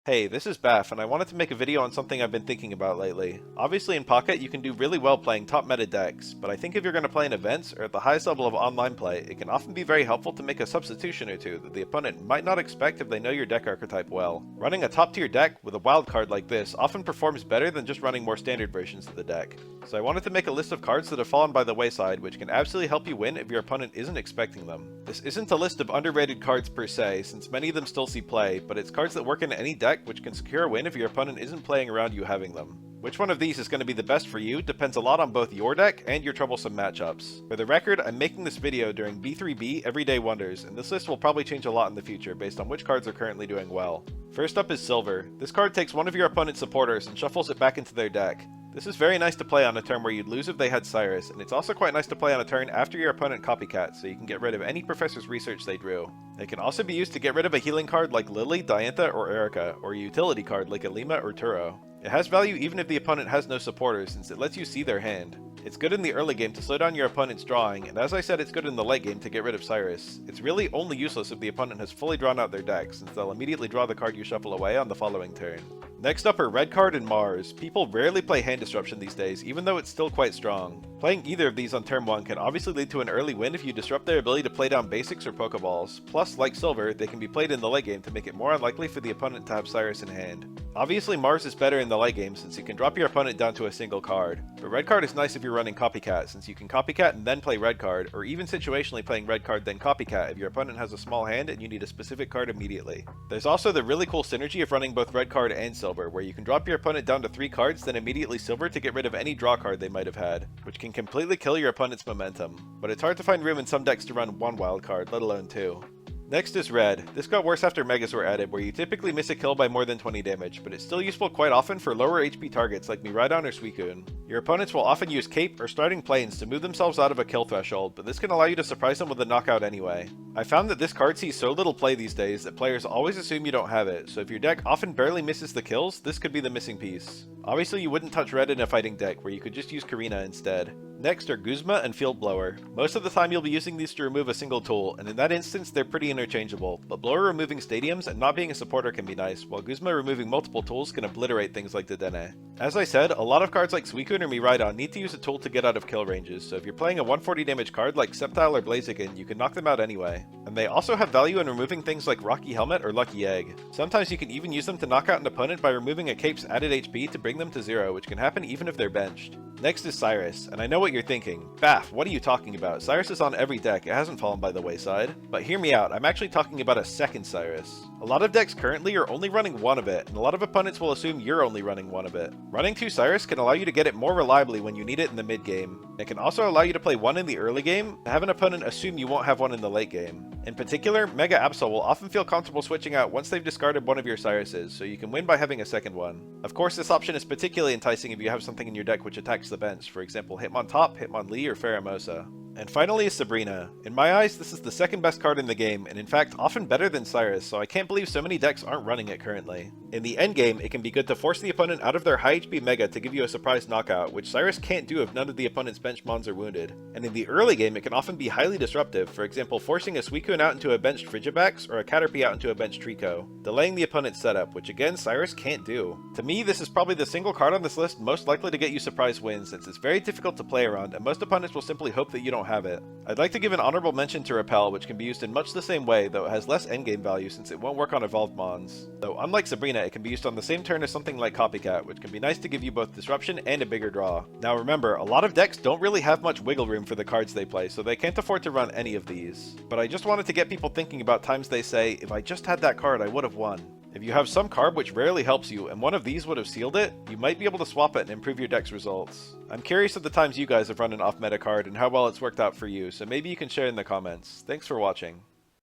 Hey, this is Baf, and I wanted to make a video on something I've been thinking about lately. Obviously in Pocket you can do really well playing top meta decks, but I think if you're going to play in events or at the highest level of online play, it can often be very helpful to make a substitution or two that the opponent might not expect if they know your deck archetype well. Running a top tier deck with a wild card like this often performs better than just running more standard versions of the deck. So I wanted to make a list of cards that have fallen by the wayside which can absolutely help you win if your opponent isn't expecting them. This isn't a list of underrated cards per se, since many of them still see play, but it's cards that work in any deck which can secure a win if your opponent isn't playing around you having them. Which one of these is going to be the best for you depends a lot on both your deck and your troublesome matchups. For the record, I'm making this video during B3B Everyday Wonders, and this list will probably change a lot in the future based on which cards are currently doing well. First up is Silver. This card takes one of your opponent's supporters and shuffles it back into their deck. This is very nice to play on a turn where you'd lose if they had Cyrus, and it's also quite nice to play on a turn after your opponent copycat, so you can get rid of any Professor's Research they drew. It can also be used to get rid of a healing card like Lily, Diantha, or Erica, or a utility card like Alima or Turo. It has value even if the opponent has no supporters, since it lets you see their hand. It's good in the early game to slow down your opponent's drawing, and as I said, it's good in the late game to get rid of Cyrus. It's really only useless if the opponent has fully drawn out their deck, since they'll immediately draw the card you shuffle away on the following turn. Next up are Red Card and Mars. People rarely play Hand Disruption these days, even though it's still quite strong. Playing either of these on turn 1 can obviously lead to an early win if you disrupt their ability to play down basics or Pokeballs. Plus, like Silver, they can be played in the late game to make it more unlikely for the opponent to have Cyrus in hand. Obviously Mars is better in the late game since you can drop your opponent down to a single card, but Red Card is nice if you're running Copycat since you can Copycat and then play Red Card, or even situationally playing Red Card then Copycat if your opponent has a small hand and you need a specific card immediately. There's also the really cool synergy of running both Red Card and Silver, where you can drop your opponent down to 3 cards then immediately Silver to get rid of any draw card they might have had, which can completely kill your opponent's momentum. But it's hard to find room in some decks to run 1 wild card, let alone 2. Next is Red. This got worse after Megas were added, where you typically miss a kill by more than 20 damage, but it's still useful quite often for lower HP targets like Miraidon or Suicune. Your opponents will often use Cape or Starting Plains to move themselves out of a kill threshold, but this can allow you to surprise them with a knockout anyway. I found that this card sees so little play these days that players always assume you don't have it, so if your deck often barely misses the kills, this could be the missing piece. Obviously you wouldn't touch Red in a fighting deck, where you could just use Karina instead. Next are Guzma and Field Blower. Most of the time you'll be using these to remove a single tool, and in that instance they're pretty interchangeable, but Blower removing stadiums and not being a supporter can be nice, while Guzma removing multiple tools can obliterate things like Dedenne. As I said, a lot of cards like Suicune or Miraidon need to use a tool to get out of kill ranges, so if you're playing a 140 damage card like Sceptile or Blaziken, you can knock them out anyway. And they also have value in removing things like Rocky Helmet or Lucky Egg. Sometimes you can even use them to knock out an opponent by removing a cape's added HP to bring them to 0, which can happen even if they're benched. Next is Cyrus, and I know what you're thinking. Baf, what are you talking about? Cyrus is on every deck, it hasn't fallen by the wayside. But hear me out, I'm actually talking about a second Cyrus. A lot of decks currently are only running 1 of it, and a lot of opponents will assume you're only running 1 of it. Running 2 Cyrus can allow you to get it more reliably when you need it in the mid game. It can also allow you to play 1 in the early game, and have an opponent assume you won't have 1 in the late game. In particular, Mega Absol will often feel comfortable switching out once they've discarded one of your Cyruses, so you can win by having a second one. Of course, this option is particularly enticing if you have something in your deck which attacks the bench, for example Hitmontop, Hitmonlee, or Pheromosa. And finally is Sabrina. In my eyes, this is the second best card in the game, and in fact often better than Cyrus, so I can't believe so many decks aren't running it currently. In the endgame, it can be good to force the opponent out of their high HP Mega to give you a surprise knockout, which Cyrus can't do if none of the opponent's bench mons are wounded. And in the early game, it can often be highly disruptive, for example forcing a Suicune out into a benched Frigibax or a Caterpie out into a benched Trico, delaying the opponent's setup, which again Cyrus can't do. To me, this is probably the single card on this list most likely to get you surprise wins, since it's very difficult to play around, and most opponents will simply hope that you don't have it. I'd like to give an honorable mention to Repel, which can be used in much the same way, though it has less endgame value since it won't work on evolved mons. Though unlike Sabrina, it can be used on the same turn as something like Copycat, which can be nice to give you both disruption and a bigger draw. Now remember, a lot of decks don't really have much wiggle room for the cards they play, so they can't afford to run any of these. But I just wanted to get people thinking about times they say, if I just had that card I would have won. If you have some card which rarely helps you, and one of these would have sealed it, you might be able to swap it and improve your deck's results. I'm curious of the times you guys have run an off-meta card and how well it's worked out for you, so maybe you can share in the comments. Thanks for watching.